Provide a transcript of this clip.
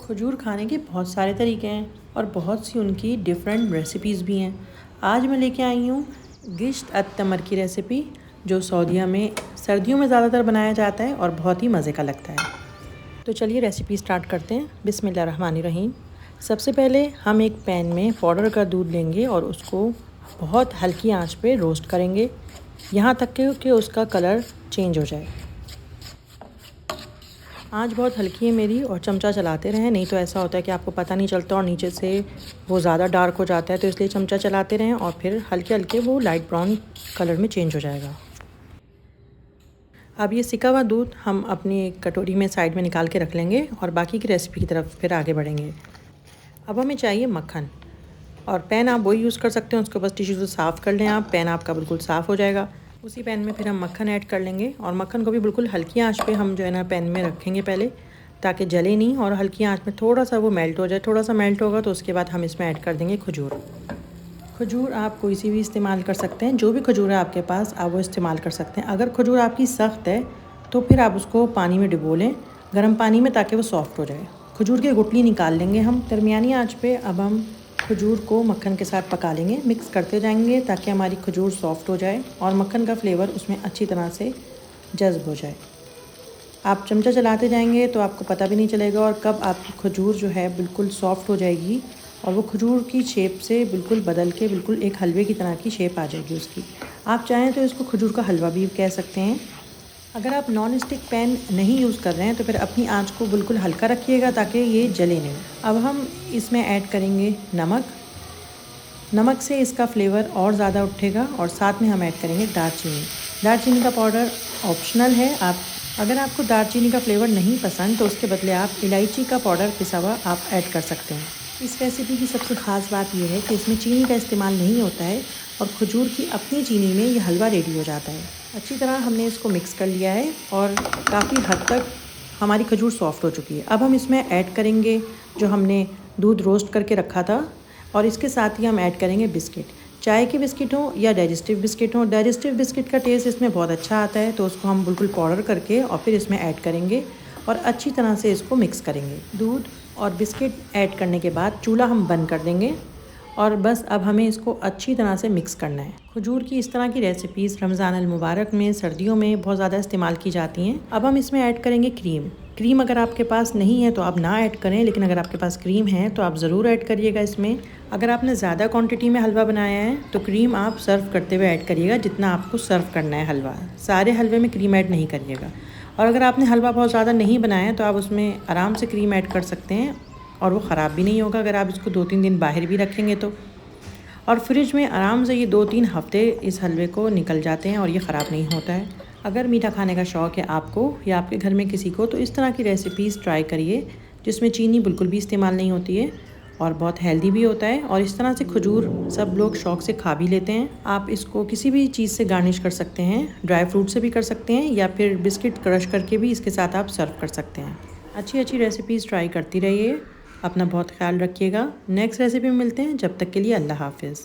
खजूर खाने के बहुत सारे तरीके हैं और बहुत सी उनकी डिफरेंट रेसिपीज़ भी हैं। आज मैं लेके आई हूँ गिश्त अत-तमर की रेसिपी, जो सऊदीया में सर्दियों में ज़्यादातर बनाया जाता है और बहुत ही मज़े का लगता है। तो चलिए रेसिपी स्टार्ट करते हैं। बिस्मिल्लाहिर्रहमानिर्रहीम। सबसे पहले हम एक पैन में पाउडर का दूध लेंगे और उसको बहुत हल्की आंच पे रोस्ट करेंगे, यहाँ तक कि उसका कलर चेंज हो जाए। आंच बहुत हल्की है मेरी, और चमचा चलाते रहें, नहीं तो ऐसा होता है कि आपको पता नहीं चलता और नीचे से वो ज़्यादा डार्क हो जाता है। तो इसलिए चमचा चलाते रहें और फिर हल्के हल्के वो लाइट ब्राउन कलर में चेंज हो जाएगा। अब ये सिका हुआ दूध हम अपनी एक कटोरी में साइड में निकाल के रख लेंगे और बाकी की रेसिपी की तरफ फिर आगे बढ़ेंगे। अब हमें चाहिए मक्खन, और पैन आप वही यूज़ कर सकते हैं, उसको बस टिश्यू से साफ़ कर लें आप, पैन आपका बिल्कुल साफ़ हो जाएगा। उसी पैन में फिर हम मक्खन ऐड कर लेंगे और मक्खन को भी बिल्कुल हल्की आंच पे हम जो है ना पैन में रखेंगे पहले, ताकि जले नहीं, और हल्की आंच में थोड़ा सा वो मेल्ट हो जाए। थोड़ा सा मेल्ट होगा तो उसके बाद हम इसमें ऐड कर देंगे खजूर। खजूर आप कोई सी भी इस्तेमाल कर सकते हैं, जो भी खजूर है आपके पास आप वो इस्तेमाल कर सकते हैं। अगर खजूर आपकी सख्त है तो फिर आप उसको पानी में डुबो लें, गर्म पानी में, ताकि वो सॉफ्ट हो जाए। खजूर की गुठली निकाल लेंगे हम दरमियानी आंच पे। अब हम खजूर को मक्खन के साथ पका लेंगे, मिक्स करते जाएंगे ताकि हमारी खजूर सॉफ्ट हो जाए और मक्खन का फ्लेवर उसमें अच्छी तरह से जज्ब हो जाए। आप चमचा चलाते जाएंगे तो आपको पता भी नहीं चलेगा और कब आपकी खजूर जो है बिल्कुल सॉफ्ट हो जाएगी और वो खजूर की शेप से बिल्कुल बदल के बिल्कुल एक हलवे की तरह की शेप आ जाएगी उसकी। आप चाहें तो इसको खजूर का हलवा भी कह सकते हैं। अगर आप नॉन स्टिक पैन नहीं यूज़ कर रहे हैं तो फिर अपनी आंच को बिल्कुल हल्का रखिएगा ताकि ये जले नहीं। अब हम इसमें ऐड करेंगे नमक। नमक से इसका फ्लेवर और ज़्यादा उठेगा, और साथ में हम ऐड करेंगे दालचीनी। दालचीनी का पाउडर ऑप्शनल है, अगर आपको दालचीनी का फ्लेवर नहीं पसंद तो उसके बदले आप इलायची का पाउडर पिसा हुआ आप ऐड कर सकते हैं। इस रेसिपी की सबसे ख़ास बात यह है कि इसमें चीनी का इस्तेमाल नहीं होता है और खजूर की अपनी चीनी में ये हलवा रेडी हो जाता है। अच्छी तरह हमने इसको मिक्स कर लिया है और काफ़ी हद तक हमारी खजूर सॉफ्ट हो चुकी है। अब हम इसमें ऐड करेंगे जो हमने दूध रोस्ट करके रखा था, और इसके साथ ही हम ऐड करेंगे बिस्किट। चाय के बिस्किट हों या डाइजेस्टिव बिस्किट हों, डाइजेस्टिव बिस्किट का टेस्ट इसमें बहुत अच्छा आता है, तो उसको हम बिल्कुल पाउडर करके और फिर इसमें ऐड करेंगे और अच्छी तरह से इसको मिक्स करेंगे। दूध और बिस्किट ऐड करने के बाद चूल्हा हम बंद कर देंगे और बस अब हमें इसको अच्छी तरह से मिक्स करना है। खजूर की इस तरह की रेसिपीज़ रमज़ान अल मुबारक में, सर्दियों में बहुत ज़्यादा इस्तेमाल की जाती हैं। अब हम इसमें ऐड करेंगे क्रीम। क्रीम अगर आपके पास नहीं है तो आप ना ऐड करें, लेकिन अगर आपके पास क्रीम है तो आप ज़रूर ऐड करिएगा इसमें। अगर आपने ज़्यादा क्वांटिटी में हलवा बनाया है तो क्रीम आप सर्व करते हुए ऐड करिएगा, जितना आपको सर्व करना है हलवा। सारे हलवे में क्रीम ऐड नहीं करिएगा। और अगर आपने हलवा बहुत ज़्यादा नहीं बनाया है तो आप उसमें आराम से क्रीम ऐड कर सकते हैं और वो ख़राब भी नहीं होगा अगर आप इसको 2-3 दिन बाहर भी रखेंगे तो। और फ्रिज में आराम से ये 2-3 हफ़्ते इस हलवे को निकल जाते हैं और ये ख़राब नहीं होता है। अगर मीठा खाने का शौक़ है आपको या आपके घर में किसी को, तो इस तरह की रेसिपीज़ ट्राई करिए जिसमें चीनी बिल्कुल भी इस्तेमाल नहीं होती है और बहुत हेल्दी भी होता है। और इस तरह से खजूर सब लोग शौक़ से खा भी लेते हैं। आप इसको किसी भी चीज़ से गार्निश कर सकते हैं, ड्राई फ्रूट से भी कर सकते हैं या फिर बिस्किट क्रश करके भी इसके साथ आप सर्व कर सकते हैं। अच्छी रेसिपीज़ ट्राई करती रहिए। अपना बहुत ख्याल रखिएगा। नेक्स्ट रेसिपी में मिलते हैं, जब तक के लिए अल्लाह हाफ़िज़।